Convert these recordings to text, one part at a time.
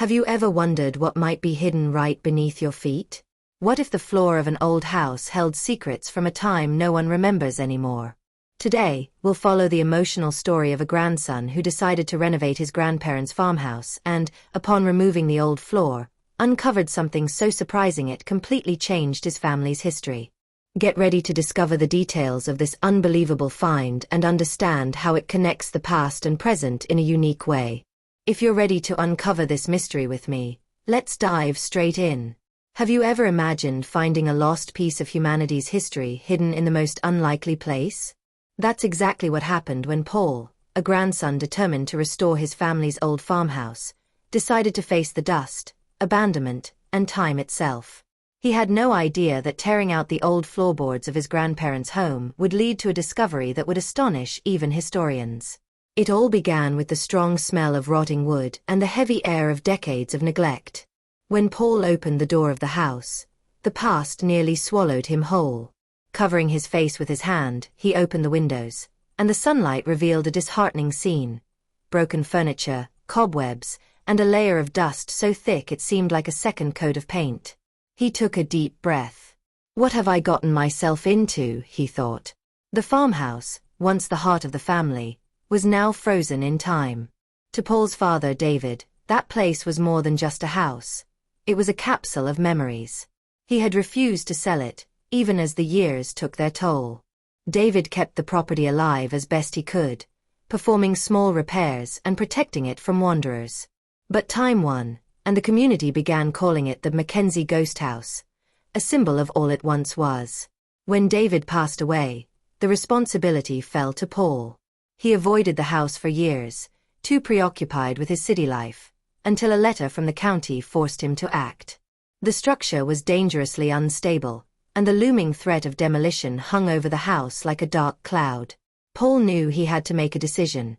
Have you ever wondered what might be hidden right beneath your feet? What if the floor of an old house held secrets from a time no one remembers anymore? Today, we'll follow the emotional story of a grandson who decided to renovate his grandparents' farmhouse and, upon removing the old floor, uncovered something so surprising it completely changed his family's history. Get ready to discover the details of this unbelievable find and understand how it connects the past and present in a unique way. If you're ready to uncover this mystery with me, let's dive straight in. Have you ever imagined finding a lost piece of humanity's history hidden in the most unlikely place? That's exactly what happened when Paul, a grandson determined to restore his family's old farmhouse, decided to face the dust, abandonment, and time itself. He had no idea that tearing out the old floorboards of his grandparents' home would lead to a discovery that would astonish even historians. It all began with the strong smell of rotting wood and the heavy air of decades of neglect. When Paul opened the door of the house, the past nearly swallowed him whole. Covering his face with his hand, he opened the windows, and the sunlight revealed a disheartening scene. Broken furniture, cobwebs, and a layer of dust so thick it seemed like a second coat of paint. He took a deep breath. What have I gotten myself into, he thought. The farmhouse, once the heart of the family, was now frozen in time. To Paul's father, David, that place was more than just a house. It was a capsule of memories. He had refused to sell it, even as the years took their toll. David kept the property alive as best he could, performing small repairs and protecting it from wanderers. But time won, and the community began calling it the Mackenzie Ghost House, a symbol of all it once was. When David passed away, the responsibility fell to Paul. He avoided the house for years, too preoccupied with his city life, until a letter from the county forced him to act. The structure was dangerously unstable, and the looming threat of demolition hung over the house like a dark cloud. Paul knew he had to make a decision: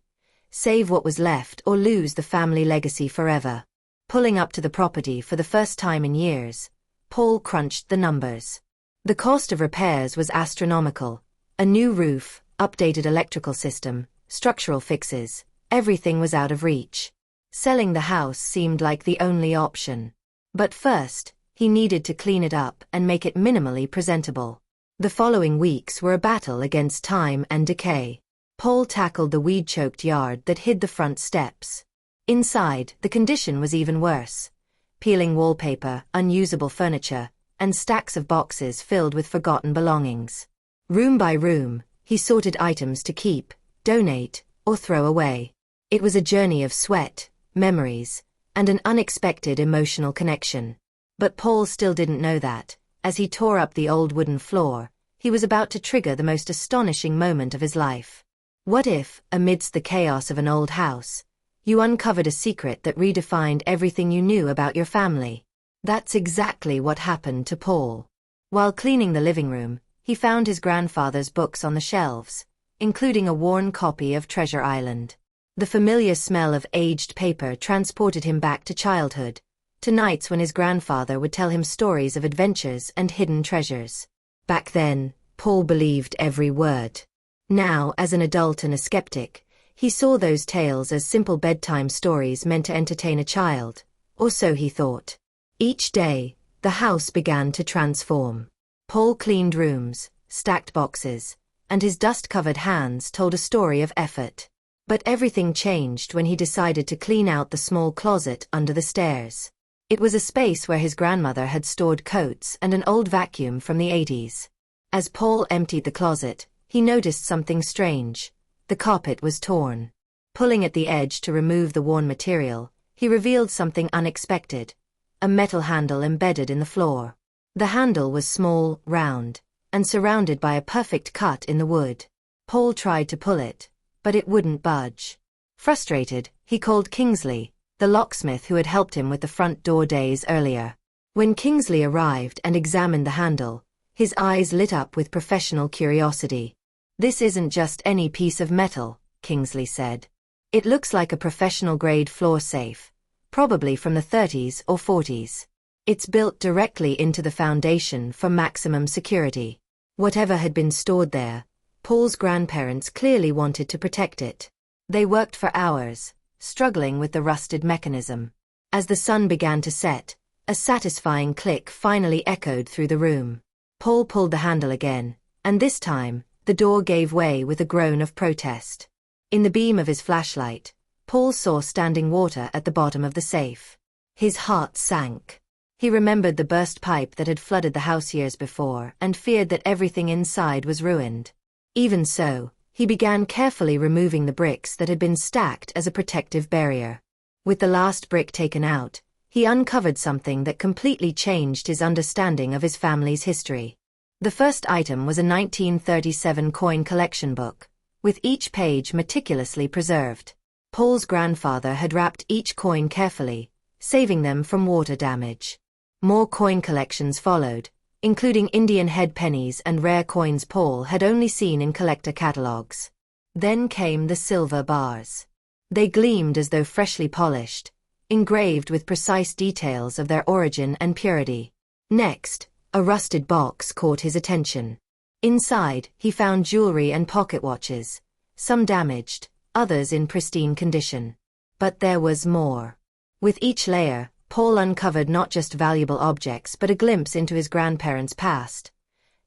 save what was left or lose the family legacy forever. Pulling up to the property for the first time in years, Paul crunched the numbers. The cost of repairs was astronomical. A new roof, updated electrical system, structural fixes, everything was out of reach. Selling the house seemed like the only option. But first, he needed to clean it up and make it minimally presentable. The following weeks were a battle against time and decay. Paul tackled the weed-choked yard that hid the front steps. Inside, the condition was even worse. Peeling wallpaper, unusable furniture, and stacks of boxes filled with forgotten belongings. Room by room, he sorted items to keep, donate, or throw away. It was a journey of sweat, memories, and an unexpected emotional connection. But Paul still didn't know that, as he tore up the old wooden floor, he was about to trigger the most astonishing moment of his life. What if, amidst the chaos of an old house, you uncovered a secret that redefined everything you knew about your family? That's exactly what happened to Paul. While cleaning the living room, he found his grandfather's books on the shelves, including a worn copy of Treasure Island. The familiar smell of aged paper transported him back to childhood, to nights when his grandfather would tell him stories of adventures and hidden treasures. Back then, Paul believed every word. Now, as an adult and a skeptic, he saw those tales as simple bedtime stories meant to entertain a child, or so he thought. Each day, the house began to transform. Paul cleaned rooms, stacked boxes, and his dust-covered hands told a story of effort. But everything changed when he decided to clean out the small closet under the stairs. It was a space where his grandmother had stored coats and an old vacuum from the 80s. As Paul emptied the closet, he noticed something strange. The carpet was torn. Pulling at the edge to remove the worn material, he revealed something unexpected: a metal handle embedded in the floor. The handle was small, round, and surrounded by a perfect cut in the wood. Paul tried to pull it, but it wouldn't budge. Frustrated, he called Kingsley, the locksmith who had helped him with the front door days earlier. When Kingsley arrived and examined the handle, his eyes lit up with professional curiosity. "This isn't just any piece of metal," Kingsley said. "It looks like a professional-grade floor safe, probably from the 30s or 40s. It's built directly into the foundation for maximum security." Whatever had been stored there, Paul's grandparents clearly wanted to protect it. They worked for hours, struggling with the rusted mechanism. As the sun began to set, a satisfying click finally echoed through the room. Paul pulled the handle again, and this time, the door gave way with a groan of protest. In the beam of his flashlight, Paul saw standing water at the bottom of the safe. His heart sank. He remembered the burst pipe that had flooded the house years before and feared that everything inside was ruined. Even so, he began carefully removing the bricks that had been stacked as a protective barrier. With the last brick taken out, he uncovered something that completely changed his understanding of his family's history. The first item was a 1937 coin collection book, with each page meticulously preserved. Paul's grandfather had wrapped each coin carefully, saving them from water damage. More coin collections followed, including Indian head pennies and rare coins Paul had only seen in collector catalogs. Then came the silver bars. They gleamed as though freshly polished, engraved with precise details of their origin and purity. Next, a rusted box caught his attention. Inside, he found jewelry and pocket watches, some damaged, others in pristine condition. But there was more. With each layer, Paul uncovered not just valuable objects but a glimpse into his grandparents' past,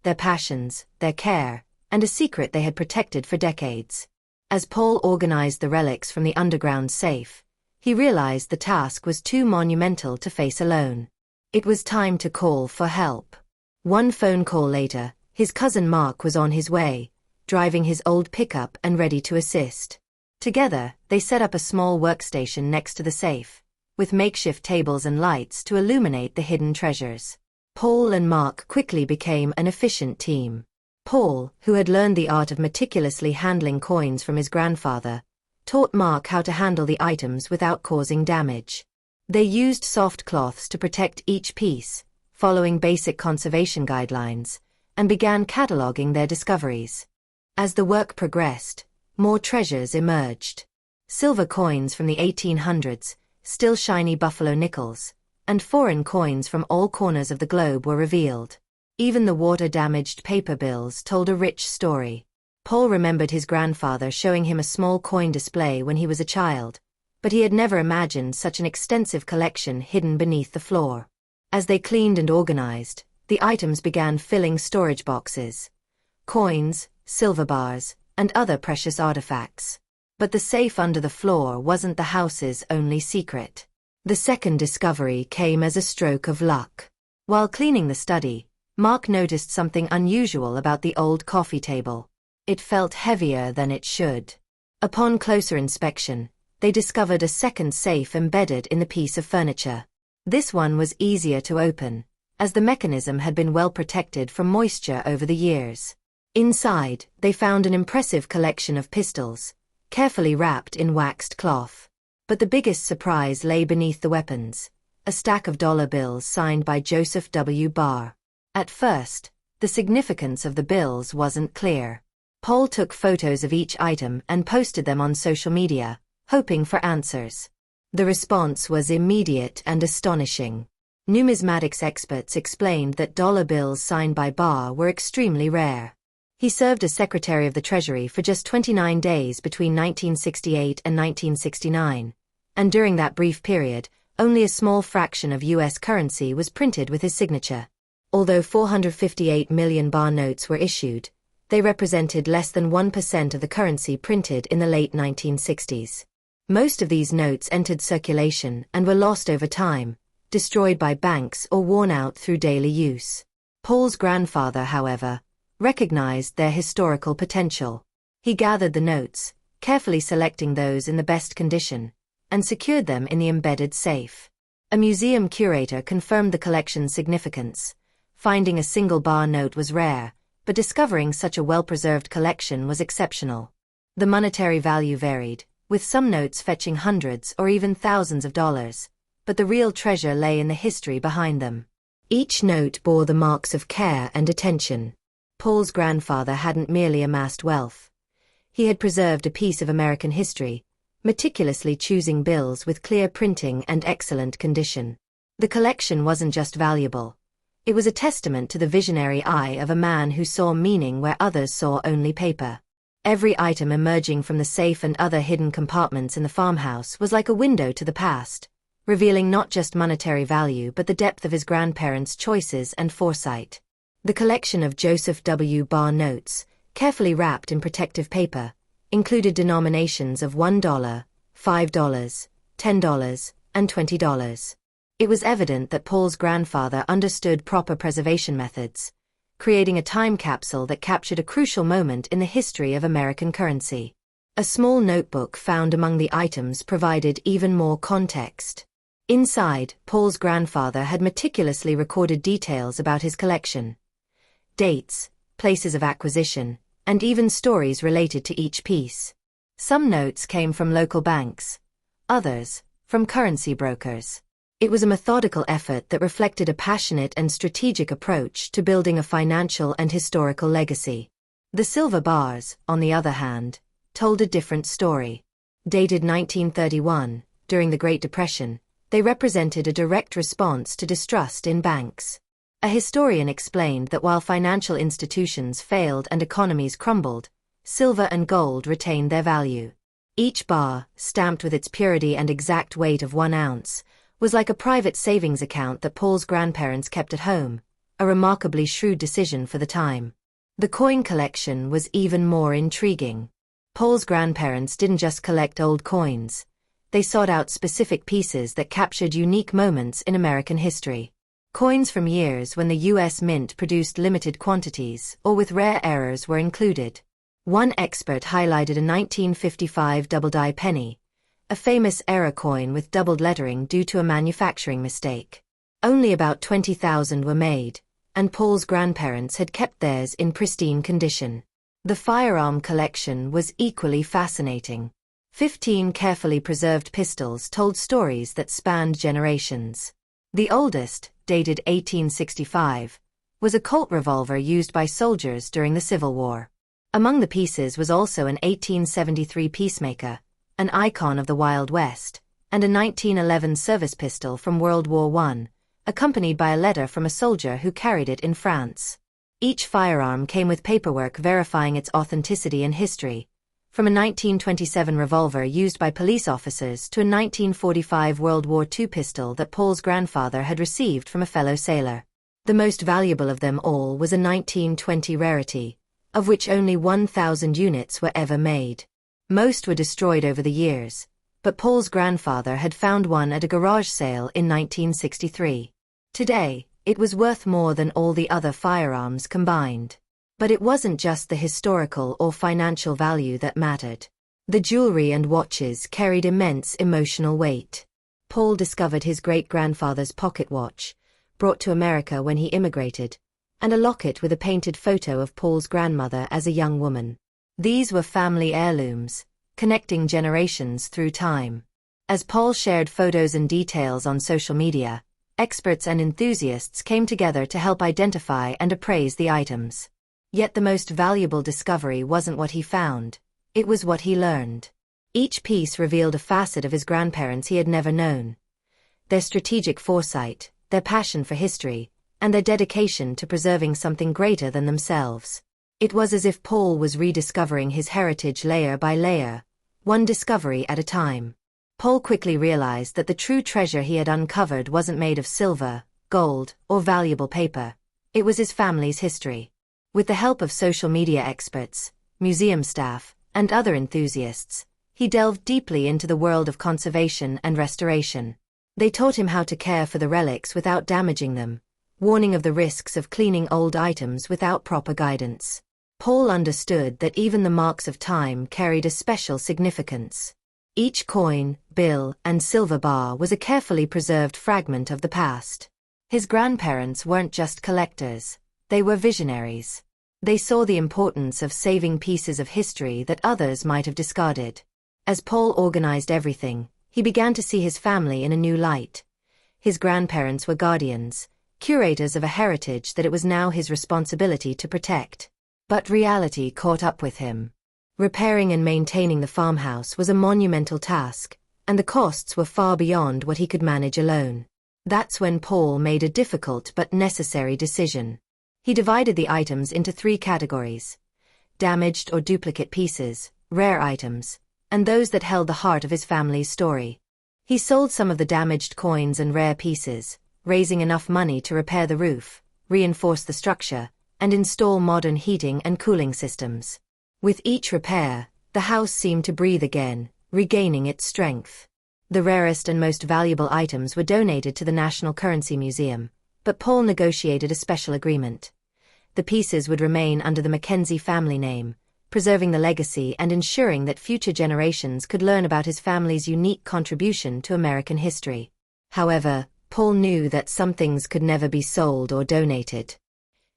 their passions, their care, and a secret they had protected for decades. As Paul organized the relics from the underground safe, he realized the task was too monumental to face alone. It was time to call for help. One phone call later, his cousin Mark was on his way, driving his old pickup and ready to assist. Together, they set up a small workstation next to the safe, with makeshift tables and lights to illuminate the hidden treasures. Paul and Mark quickly became an efficient team. Paul, who had learned the art of meticulously handling coins from his grandfather, taught Mark how to handle the items without causing damage. They used soft cloths to protect each piece, following basic conservation guidelines, and began cataloging their discoveries. As the work progressed, more treasures emerged. Silver coins from the 1800s, still shiny buffalo nickels, and foreign coins from all corners of the globe were revealed. Even the water-damaged paper bills told a rich story. Paul remembered his grandfather showing him a small coin display when he was a child, but he had never imagined such an extensive collection hidden beneath the floor. As they cleaned and organized, the items began filling storage boxes. Coins, silver bars, and other precious artifacts. But the safe under the floor wasn't the house's only secret. The second discovery came as a stroke of luck. While cleaning the study, Mark noticed something unusual about the old coffee table. It felt heavier than it should. Upon closer inspection, they discovered a second safe embedded in the piece of furniture. This one was easier to open, as the mechanism had been well protected from moisture over the years. Inside, they found an impressive collection of pistols, carefully wrapped in waxed cloth. But the biggest surprise lay beneath the weapons, a stack of dollar bills signed by Joseph W. Barr. At first, the significance of the bills wasn't clear. Paul took photos of each item and posted them on social media, hoping for answers. The response was immediate and astonishing. Numismatics experts explained that dollar bills signed by Barr were extremely rare. He served as Secretary of the Treasury for just 29 days between 1968 and 1969, and during that brief period, only a small fraction of U.S. currency was printed with his signature. Although 458 million Barr notes were issued, they represented less than 1% of the currency printed in the late 1960s. Most of these notes entered circulation and were lost over time, destroyed by banks or worn out through daily use. Paul's grandfather, however, recognized their historical potential. He gathered the notes, carefully selecting those in the best condition, and secured them in the embedded safe. A museum curator confirmed the collection's significance. Finding a single Barr note was rare, but discovering such a well-preserved collection was exceptional. The monetary value varied, with some notes fetching hundreds or even thousands of dollars, but the real treasure lay in the history behind them. Each note bore the marks of care and attention. Paul's grandfather hadn't merely amassed wealth. He had preserved a piece of American history, meticulously choosing bills with clear printing and excellent condition. The collection wasn't just valuable. It was a testament to the visionary eye of a man who saw meaning where others saw only paper. Every item emerging from the safe and other hidden compartments in the farmhouse was like a window to the past, revealing not just monetary value but the depth of his grandparents' choices and foresight. The collection of Joseph W. Barr notes, carefully wrapped in protective paper, included denominations of $1, $5, $10, and $20. It was evident that Paul's grandfather understood proper preservation methods, creating a time capsule that captured a crucial moment in the history of American currency. A small notebook found among the items provided even more context. Inside, Paul's grandfather had meticulously recorded details about his collection. Dates, places of acquisition, and even stories related to each piece. Some notes came from local banks, others from currency brokers. It was a methodical effort that reflected a passionate and strategic approach to building a financial and historical legacy. The silver bars, on the other hand, told a different story. Dated 1931, during the Great Depression, they represented a direct response to distrust in banks. A historian explained that while financial institutions failed and economies crumbled, silver and gold retained their value. Each bar, stamped with its purity and exact weight of 1 ounce, was like a private savings account that Paul's grandparents kept at home, a remarkably shrewd decision for the time. The coin collection was even more intriguing. Paul's grandparents didn't just collect old coins. They sought out specific pieces that captured unique moments in American history. Coins from years when the U.S. Mint produced limited quantities or with rare errors were included. One expert highlighted a 1955 double-die penny, a famous error coin with doubled lettering due to a manufacturing mistake. Only about 20,000 were made, and Paul's grandparents had kept theirs in pristine condition. The firearm collection was equally fascinating. 15 carefully preserved pistols told stories that spanned generations. The oldest, dated 1865, was a Colt revolver used by soldiers during the Civil War. Among the pieces was also an 1873 Peacemaker, an icon of the Wild West, and a 1911 service pistol from World War I, accompanied by a letter from a soldier who carried it in France. Each firearm came with paperwork verifying its authenticity and history, from a 1927 revolver used by police officers to a 1945 World War II pistol that Paul's grandfather had received from a fellow sailor. The most valuable of them all was a 1920 rarity, of which only 1,000 units were ever made. Most were destroyed over the years, but Paul's grandfather had found one at a garage sale in 1963. Today, it was worth more than all the other firearms combined. But it wasn't just the historical or financial value that mattered. The jewelry and watches carried immense emotional weight. Paul discovered his great-grandfather's pocket watch, brought to America when he immigrated, and a locket with a painted photo of Paul's grandmother as a young woman. These were family heirlooms, connecting generations through time. As Paul shared photos and details on social media, experts and enthusiasts came together to help identify and appraise the items. Yet the most valuable discovery wasn't what he found, it was what he learned. Each piece revealed a facet of his grandparents he had never known. Their strategic foresight, their passion for history, and their dedication to preserving something greater than themselves. It was as if Paul was rediscovering his heritage layer by layer, one discovery at a time. Paul quickly realized that the true treasure he had uncovered wasn't made of silver, gold, or valuable paper. It was his family's history. With the help of social media experts, museum staff, and other enthusiasts, he delved deeply into the world of conservation and restoration. They taught him how to care for the relics without damaging them, warning of the risks of cleaning old items without proper guidance. Paul understood that even the marks of time carried a special significance. Each coin, bill, and silver bar was a carefully preserved fragment of the past. His grandparents weren't just collectors, they were visionaries. They saw the importance of saving pieces of history that others might have discarded. As Paul organized everything, he began to see his family in a new light. His grandparents were guardians, curators of a heritage that it was now his responsibility to protect. But reality caught up with him. Repairing and maintaining the farmhouse was a monumental task, and the costs were far beyond what he could manage alone. That's when Paul made a difficult but necessary decision. He divided the items into 3 categories: damaged or duplicate pieces, rare items, and those that held the heart of his family's story. He sold some of the damaged coins and rare pieces, raising enough money to repair the roof, reinforce the structure, and install modern heating and cooling systems. With each repair, the house seemed to breathe again, regaining its strength. The rarest and most valuable items were donated to the National Currency Museum, but Paul negotiated a special agreement. The pieces would remain under the Mackenzie family name, preserving the legacy and ensuring that future generations could learn about his family's unique contribution to American history. However, Paul knew that some things could never be sold or donated.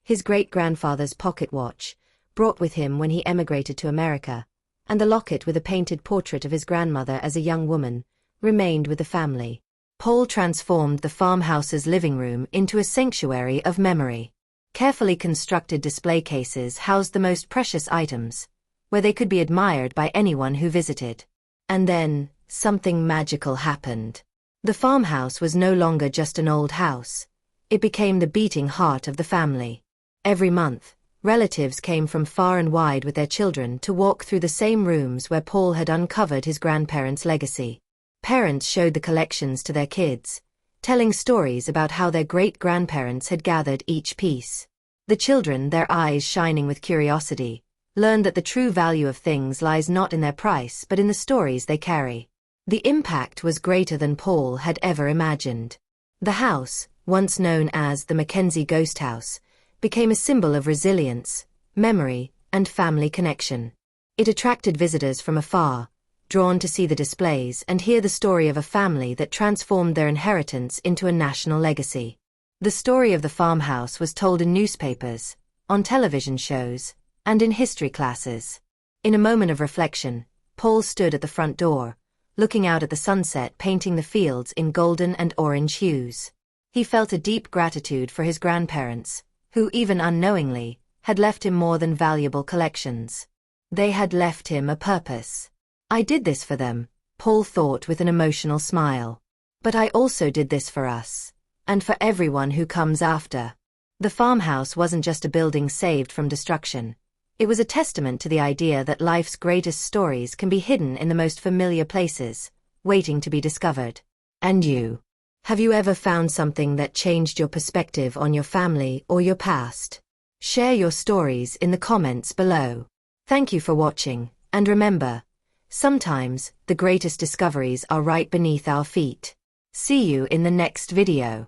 His great-grandfather's pocket watch, brought with him when he emigrated to America, and the locket with a painted portrait of his grandmother as a young woman, remained with the family. Paul transformed the farmhouse's living room into a sanctuary of memory. Carefully constructed display cases housed the most precious items, where they could be admired by anyone who visited. And then, something magical happened. The farmhouse was no longer just an old house. It became the beating heart of the family. Every month, relatives came from far and wide with their children to walk through the same rooms where Paul had uncovered his grandparents' legacy. Parents showed the collections to their kids, telling stories about how their great-grandparents had gathered each piece. The children, their eyes shining with curiosity, learned that the true value of things lies not in their price but in the stories they carry. The impact was greater than Paul had ever imagined. The house, once known as the Mackenzie Ghost House, became a symbol of resilience, memory, and family connection. It attracted visitors from afar, drawn to see the displays and hear the story of a family that transformed their inheritance into a national legacy. The story of the farmhouse was told in newspapers, on television shows, and in history classes. In a moment of reflection, Paul stood at the front door, looking out at the sunset painting the fields in golden and orange hues. He felt a deep gratitude for his grandparents, who, even unknowingly, had left him more than valuable collections. They had left him a purpose. I did this for them, Paul thought with an emotional smile. But I also did this for us, and for everyone who comes after. The farmhouse wasn't just a building saved from destruction. It was a testament to the idea that life's greatest stories can be hidden in the most familiar places, waiting to be discovered. And you? Have you ever found something that changed your perspective on your family or your past? Share your stories in the comments below. Thank you for watching, and remember, sometimes the greatest discoveries are right beneath our feet. See you in the next video.